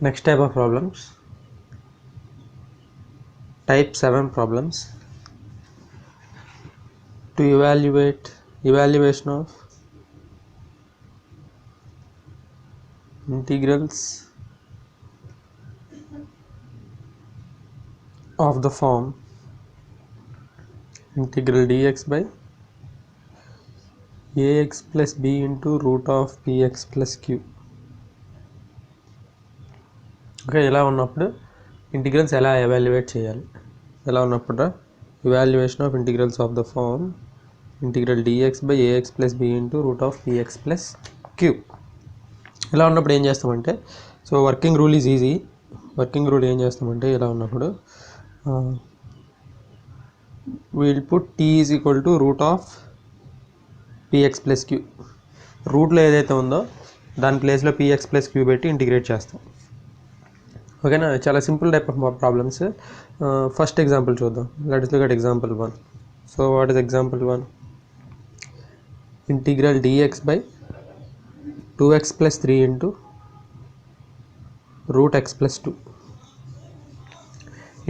Next type of problems, type 7 problems. To evaluation of integrals of the form integral dx by ax plus b into root of px plus q. Okay, ఇలా ఉన్నప్పుడు integrals ఎలా evaluate చేయాలి, ఎలా ఉన్నప్పుడు evaluation of integrals of the form integral dx by ax plus b into root of px plus q. ఇలా ఉన్నప్పుడు ఏం చేస్తామంటే, so working rule is easy. Working rule ఏం చేస్తామంటే, ఇలా ఉన్నప్పుడు we'll put t is equal to root of px plus q. రూట్లో ఏదైతే ఉందో దాని ప్లేస్లో px ప్లస్ q పెట్టి ఇంటిగ్రేట్ చేస్తాం. ఓకేనా, చాలా simple type of problems. First example చూద్దాం. Let us look at example 1. So what is example 1? Integral dx by 2x plus 3 into root x plus 2.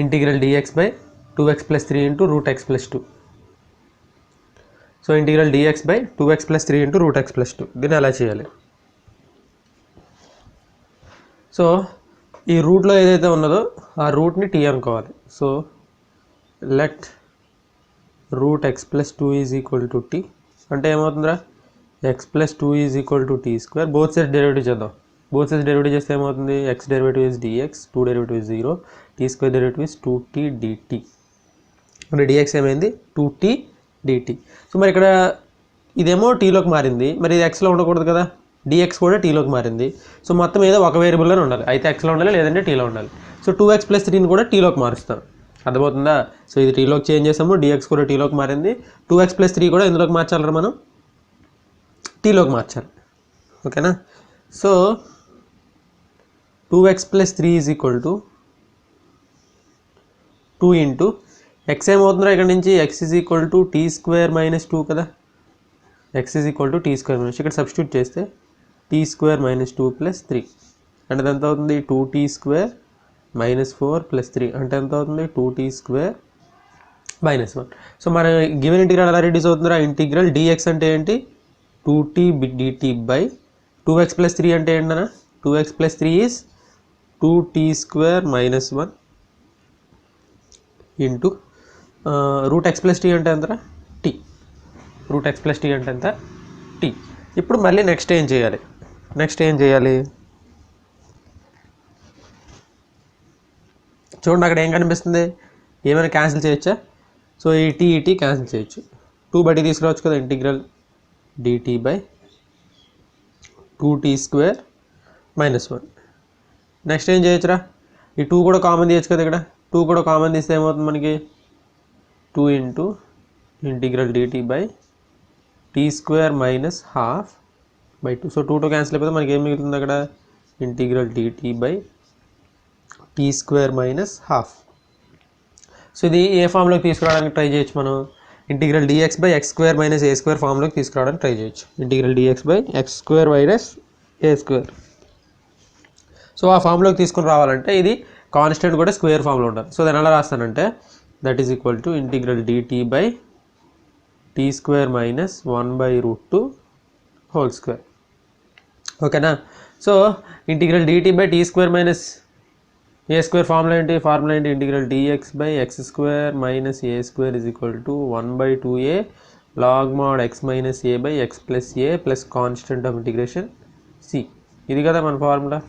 Integral dx by 2x plus 3 into root x plus 2. So integral dx by 2x plus 3 into root x plus 2. దీన్ని ఎలా చేయాలి? So ఈ రూట్లో ఏదైతే ఉన్నదో ఆ రూట్ని t అనుకోవాలి. So let root x plus 2 is equal to t. అంటే ఏమవుతుందిరా, x plus 2 is equal to t square. Both sides derivative చేద్దాం. బోత్ సైడ్స్ డెరివేటివ్ చేస్తే ఏమవుతుంది, x derivative is dx, 2 derivative is 0, t square derivative is 2t dt. అంటే dx ఏమైంది, 2t dt. So మరి ఇక్కడ ఇదేమో tలోకి మారింది, మరి ఇది xలో ఉండకూడదు కదా, dx కూడా tలోకి మారింది. సో మొత్తం ఏదో ఒక వేరియబుల్లోనే ఉండాలి, అయితే xలో ఉండాలి లేదంటే tలో ఉండాలి. సో 2x plus 3ని కూడా tలోకి మారుస్తాం. అర్థమవుతుందా? సో ఇది tలోకి చేంజ్ చేసాము, dx కూడా tలోకి మారింది, 2x plus 3 కూడా ఎందులోకి మార్చాలరా, మనం tలోకి మార్చాలి. ఓకేనా, so 2x plus 3 is equal to 2 into x ఏమవుతుందో ఇక్కడ నుంచి x is equal to t square minus 2 కదా, x is equal to t square minus, ఇక్కడ సబ్స్టిట్యూట్ చేస్తే t స్క్వేర్ మైనస్ 2 ప్లస్ 3 అంటే ఎంత అవుతుంది, 2t స్క్వేర్ మైనస్ 4 ప్లస్ 3 అంటే ఎంత అవుతుంది, 2t స్క్వేర్ మైనస్ 1. సో మన గివెన్ ఇంటిగ్రల్ ఎలా రెడ్యూస్ అవుతుందా, ఇంటిగ్రల్ dx అంటే ఏంటి, 2t dt by 2x plus 3 అంటే ఏంటన్నా, 2x plus 3 is 2t square minus 1 into root x plus t అంటే ఎంత, t. Root x plus t అంటే ఎంత, t. ఇప్పుడు మళ్ళీ నెక్స్ట్ ఏం చేయాలి, చూడండి అక్కడ ఏం కనిపిస్తుంది, ఏమైనా క్యాన్సిల్ చేయొచ్చా, సో ఈ t క్యాన్సిల్ చేయొచ్చు, 2 బయటికి తీసుకురావచ్చు కదా, integral dt by 2t square minus 1. Next ఏం చేయొచ్చురా, ఈ 2 కూడా కామన్ తీయచ్చు కదా, ఇక్కడ 2 కూడా కామన్ తీస్తే ఏమవుతుంది మనకి, 2 into integral dt by t square minus half by 2. So 2 cancel అయిపోతే మనకి ఏం మిగులుతుంది అక్కడ, integral dt by t square minus half. So ఇది ఏ ఫామ్లోకి తీసుకురావడానికి ట్రై చేయొచ్చు మనం, integral dx by x square minus a square ఫామ్లోకి తీసుకురావడానికి ట్రై చేయొచ్చు, integral dx by x square minus a square. So ఆ ఫామ్లోకి తీసుకుని రావాలంటే ఇది కాన్స్టెంట్ కూడా స్క్వేర్ ఫామ్లో ఉండాలి. సో దాన్ని ఎలా రాస్తానంటే, that is equal to integral dt by t square minus 1/√2 whole square. ఓకేనా, so integral dt by t square minus a square formula ఏంటి, integral dx by x square minus a square is equal to 1/2a log mod x minus a by x plus a plus constant of integration c. ఇది కదా మన formula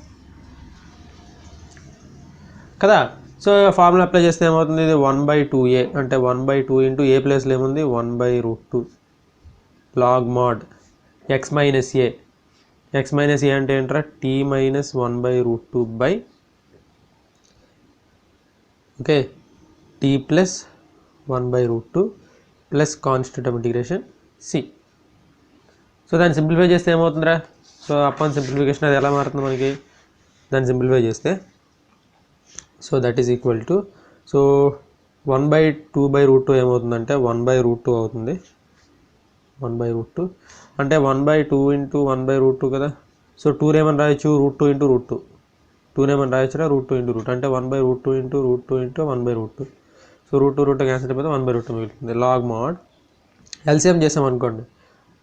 కదా. So formula apply చేస్తే ఏమవుతుంది, ఇది 1/2a అంటే 1/2 into ఏ ప్లేస్లో ఏముంది, 1/√2 log mod x minus a. x minus a అంటే ఏంట్రా, t minus 1/√2 by okay t plus 1/√2 plus constant of integration c. So దాన్ని సింప్లిఫై చేస్తే ఏమవుతుందిరా, సో అపాన్ సింప్లిఫికేషన్ అది ఎలా మారుతుంది మనకి, దాన్ని సింప్లిఫై చేస్తే so that is equal to, so 1/2/√2 ఏమవుతుందంటే 1/√2 అవుతుంది, 1/√2 అంటే 1/2 ఇంటూ 1/√2 కదా. సో 2 ఏమని రాయొచ్చు, √2 ఇంటూ √2 టూనే మనం రాయొచ్చురా √2 ఇంటూ రూట్ అంటే 1/√2 ఇంటూ √2 ఇంటూ 1/√2. సో √2 క్యాన్సిల్ అయిపోతే 1/√2 మిగులుతుంది. లాగ్ మాడ్ ఎల్సిఎం చేసాం అనుకోండి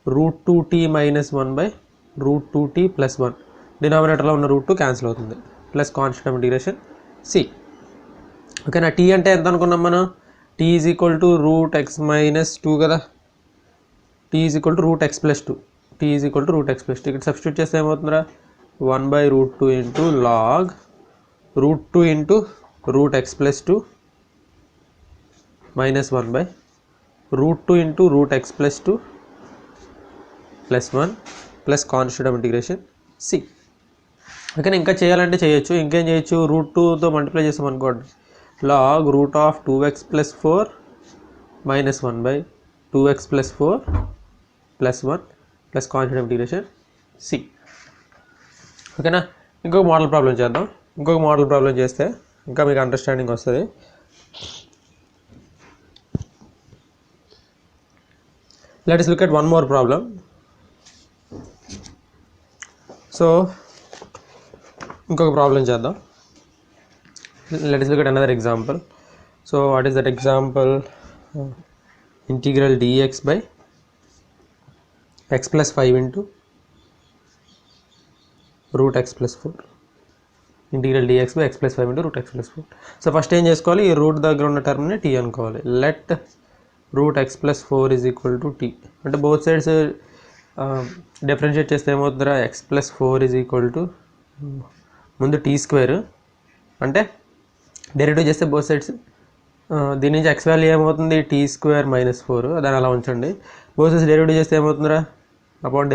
√2t మైనస్ 1/√2t ప్లస్ 1 డినామినేటర్లో ఉన్న √2 క్యాన్సిల్ అవుతుంది plus constant of integration C. ఓకేనా. టీ అంటే ఎంత అనుకున్నాం మనం tea is equal to √x-2 కదా. T is equal to √x+2 T is equal to √x+2 ఇక్కడ సబ్స్టిట్యూట్ చేస్తే ఏమవుతుందిరా 1/√2 into log √2 into √x+2 minus 1/√2 into √x+2 plus 1 plus constant of integration C. ఓకేనా. ఇంకా చేయాలంటే చేయొచ్చు. ఇంకేం చేయొచ్చు √2తో మల్టిప్లై చేసాం అనుకోండి log √2x+4 minus 1/2x+4 plus 1 plus constant of integration C. ఓకేనా. ఇంకొక మోడల్ ప్రాబ్లం చేద్దాం. ఇంకొక మోడల్ ప్రాబ్లం చేస్తే ఇంకా మీకు అండర్స్టాండింగ్ వస్తుంది. Let us look at one more problem. So ఇంకొక ప్రాబ్లం చేద్దాం. let us look at another example. So what is that example? Integral dx by x plus 5 into √x+4 integral dx by x plus 5 into √x+4. So first ఏం చేసుకోవాలి ఈ route దగ్గర ఉన్న టర్మ్ని tea అనుకోవాలి. Let √x+4 is equal to t అంటే both sides differentiate చేస్తే ఏమవుతుందిరా x+4 is equal to ముందు t² అంటే డెరివేటివ్ చేస్తే బోత్ సైడ్స్ దీని నుంచి x వాల్యూ ఏమవుతుంది t² మైనస్ 4 దాన్ని అలా ఉంచండి. బోత్ సైడ్స్ డెరివేటివ్ చేస్తే ఏమవుతుందిరా అపాన్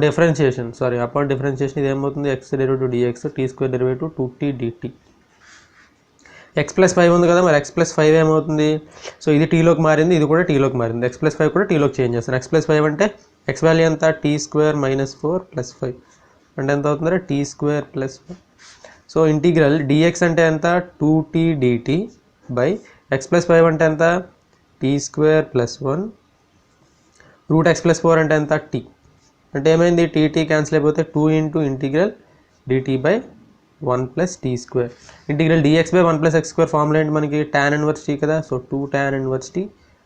డిఫరెన్షియేషన్ ఇది ఏమవుతుంది x derivative dx t² derivative 2t dt. x+5 ఉంది కదా మరి x+5 ఏమవుతుంది సో ఇది టీలోకి మారింది ఇది కూడా టీలోకి మారింది x+5 కూడా టీలోకి చేంజ్ చేస్తాను. x+5 అంటే x వాల్యూ ఎంత t² మైనస్ 4 ప్లస్ 5 అంటే ఎంత అవుతుందా t² plus 5. So integral dx అంటే ఎంత 2t dt బై x+5 అంటే ఎంత t² ప్లస్ 1 √x+4 అంటే ఎంత t అంటే ఏమైంది టీ క్యాన్సిల్ అయిపోతే 2 into integral dt by 1 plus t² integral dx by 1 plus x² formula ఏంటి మనకి tan ఇన్వర్స్ t కదా. So 2 tan inverse t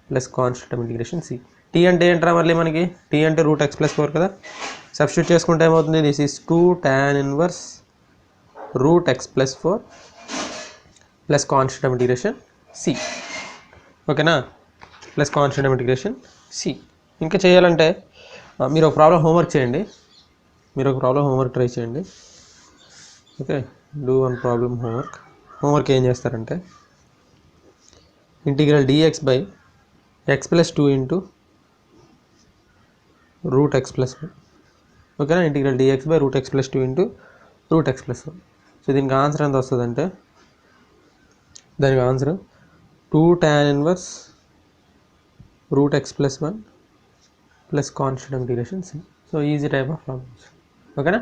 plus constant of integration C. t అంటే ఏంట్రా మళ్ళీ మనకి t అంటే √x+4 కదా. సబ్స్టిట్యూట్ చేసుకుంటే ఏమవుతుంది this is 2 tan inverse √x+4 plus constant of integration C. ఓకేనా plus constant of integration c. ఇంకా చేయాలంటే మీరు ఒక ప్రాబ్లం హోంవర్క్ చేయండి. ట్రై చేయండి. Okay do one problem homework ఏం చేస్తారంటే integral dx by x+2 into √x+1 ఓకేనా. Integral dx by √x+2 into √x+1. So దీనికి ఆన్సర్ ఎంత వస్తుందంటే దానికి answer 2 tan inverse √x+1 plus constant of integration c. So easy type of problems. ఓకేనా.